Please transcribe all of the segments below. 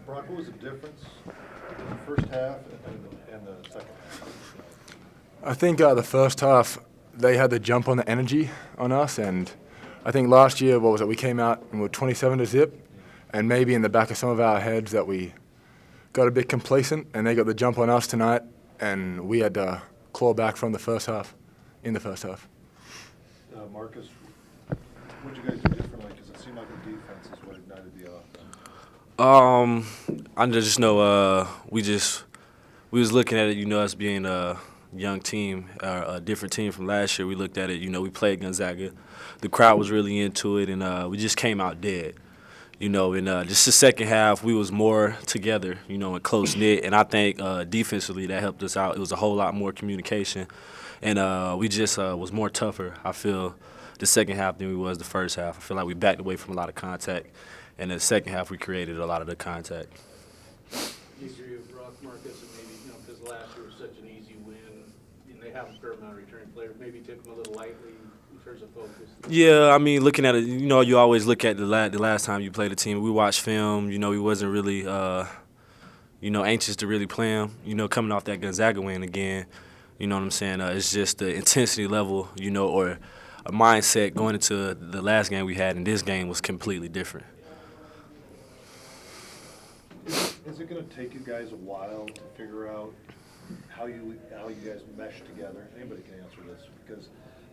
Brock, what was the difference in the first half and the second half? I think the first half, they had the jump on the energy on us, and I think last year, we came out and we were 27 to zip, and maybe in the back of some of our heads that we got a bit complacent, and they got the jump on us tonight, and we had to claw back from the first half, in the first half. Marcus, what did you guys do differently? Because it seemed like the defense is what ignited the offense. I just know we was looking at it, as being a young team, a different team from last year. We looked at it, we played Gonzaga. The crowd was really into it, and we just came out dead. And just the second half, we was more together, and close-knit. And I think defensively that helped us out. It was a whole lot more communication. And we just was more tougher, I feel, the second half than we was the first half. I feel like we backed away from a lot of contact. And in the second half, we created a lot of the contact. History of Brock, Marcus, and maybe, because last year was such an easy win, and they have a fair amount of returning players, maybe took them a little lightly in terms of focus. Yeah, I mean, looking at it, you always look at the last time you played a team. We watched film, we wasn't really, anxious to really play them, coming off that Gonzaga win again. You know what I'm saying? It's just the intensity level, or a mindset going into the last game we had, and this game was completely different. Is it going to take you guys a while to figure out how you guys mesh together? Anybody can answer this because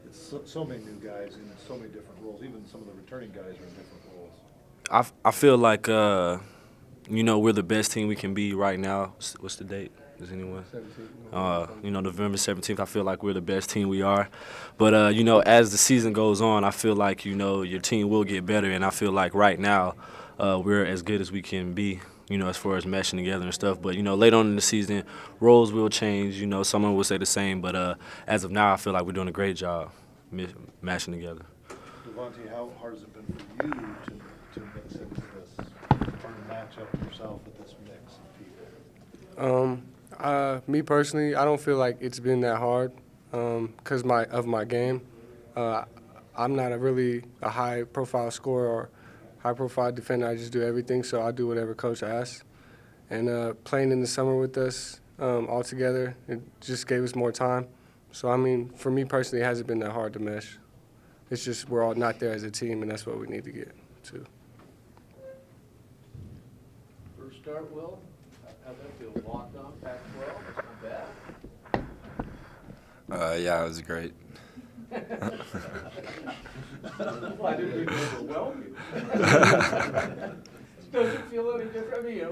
it's so many new guys in so many different roles. Even some of the returning guys are in different roles. I feel like we're the best team we can be right now. What's the date? Does anyone? 17th. November 17th. I feel like we're the best team we are. But as the season goes on, I feel like your team will get better, and I feel like right now we're as good as we can be. As far as meshing together and stuff. But, later on in the season, roles will change. Someone will say the same. But as of now, I feel like we're doing a great job mashing together. Davonté, how hard has it been for you to mix into this, to match up yourself with this mix of people? Me personally, I don't feel like it's been that hard because of my game. I'm not really a high-profile scorer or high-profile defender. I just do everything, so I do whatever coach asks. And playing in the summer with us all together, it just gave us more time. So, I mean, for me personally, it hasn't been that hard to mesh. It's just we're all not there as a team, and that's what we need to get to. First start, Will. How'd that feel? Locked on, Pac-12? Not bad. Yeah, it was great. Why didn't we overwhelm you? Does it feel any different? I mean,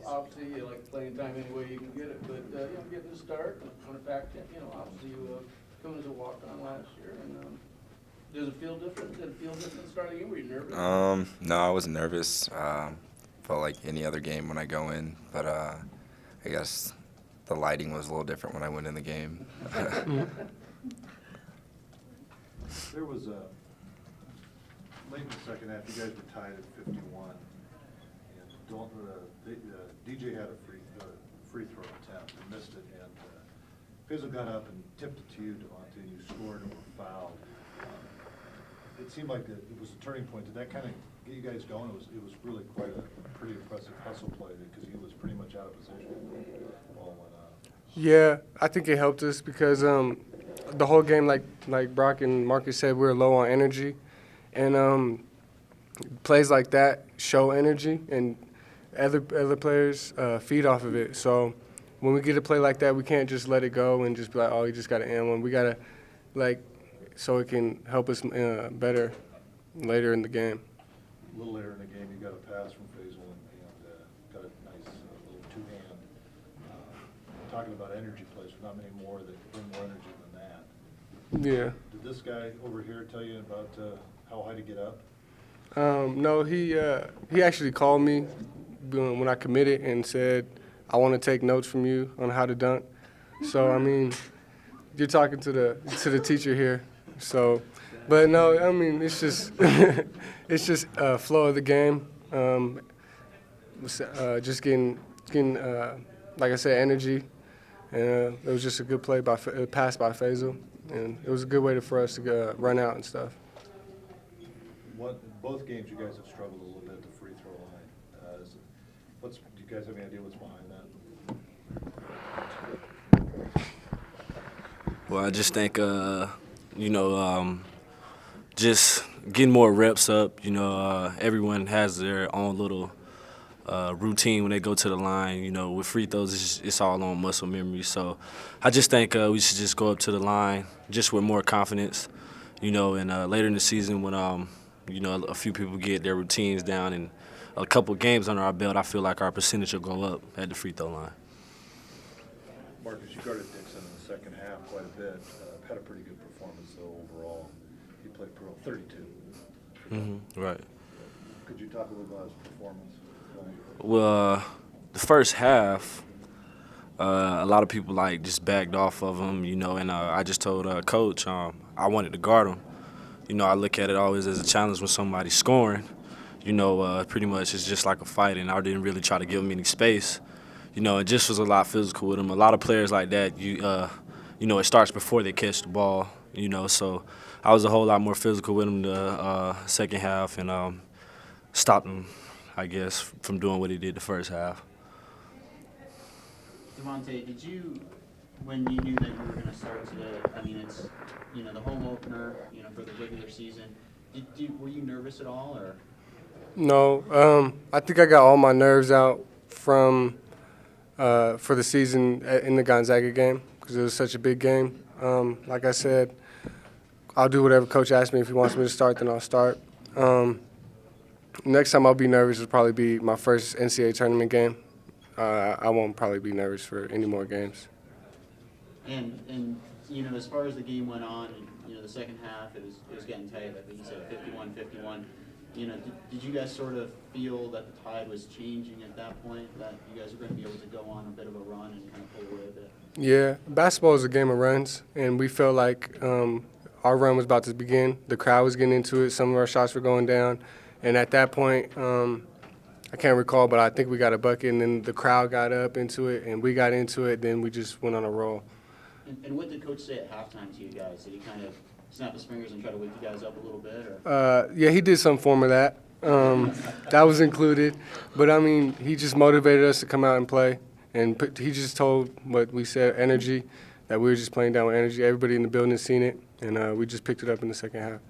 obviously you like playing time any way you can get it, but getting the start on a Pac-10, obviously you coming as a walk-on last year, and does it feel different? Did it feel different starting in? Were you nervous? No, I wasn't nervous. Felt like any other game when I go in, but I guess the lighting was a little different when I went in the game. There was late in the second half, you guys were tied at 51. And DJ had a free throw attempt and missed it, and Fizzle got up and tipped it to you, Davonté, and you scored and were fouled. It seemed like it was a turning point. Did that kind of get you guys going? It was really quite a pretty impressive hustle play because he was pretty much out of position. Ball went up. Yeah, I think it helped us because the whole game, like Brock and Marcus said, we were low on energy, and plays like that show energy, and other players feed off of it. So when we get a play like that, we can't just let it go and just be like, oh, you just got to end one. We got to so it can help us better later in the game. A little later in the game, you got a pass from Fizzle and got a nice little two-hand. Talking about energy plays, there's not many more that bring more energy than that. Yeah. Did this guy over here tell you about how high to get up? No, he actually called me when I committed and said, I want to take notes from you on how to dunk. So, I mean, you're talking to the teacher here. So, but no, I mean, it's just it's just flow of the game. Just getting like I said, energy. And it was just a good play pass by Faisal, and it was a good way for us to run out and stuff. Both games you guys have struggled a little bit at the free throw line. Do you guys have any idea what's behind that? Well, I just think, just getting more reps up. Everyone has their own little routine when they go to the line. With free throws, it's all on muscle memory. So I just think we should just go up to the line just with more confidence. And later in the season when, a few people get their routines down and a couple games under our belt, I feel like our percentage will go up at the free throw line. Marcus, you guarded Dixon in the second half quite a bit. Had a pretty good performance, though, overall. He played pro 32. Right. Could you talk a little about his performance? Well, the first half, a lot of people just backed off of him, and I just told Coach I wanted to guard him. I look at it always as a challenge when somebody's scoring. Pretty much it's just like a fight, and I didn't really try to give him any space. It just was a lot physical with him. A lot of players like that, it starts before they catch the ball, so I was a whole lot more physical with him the second half and stopped him, I guess, from doing what he did the first half. Davonté, did you, when you knew that you were going to start today, it's, the home opener, for the regular season, were you nervous at all, or? No, I think I got all my nerves out from for the season in the Gonzaga game because it was such a big game. Like I said, I'll do whatever Coach asks me. If he wants me to start, then I'll start. Next time I'll be nervous will probably be my first NCAA tournament game. I won't probably be nervous for any more games. And as far as the game went on, and, the second half, it was getting tight. I think you said 51-51. Did you guys sort of feel that the tide was changing at that point, that you guys were going to be able to go on a bit of a run and kind of pull away a bit? Yeah, basketball is a game of runs, and we felt like our run was about to begin. The crowd was getting into it. Some of our shots were going down. And at that point, I can't recall, but I think we got a bucket, and then the crowd got up into it, and we got into it. Then we just went on a roll. And what did Coach say at halftime to you guys? Did he kind of snap his fingers and try to wake you guys up a little bit? Or? Yeah, he did some form of that. That was included. But, he just motivated us to come out and play. And he just told what we said, energy, that we were just playing down with energy. Everybody in the building seen it, and we just picked it up in the second half.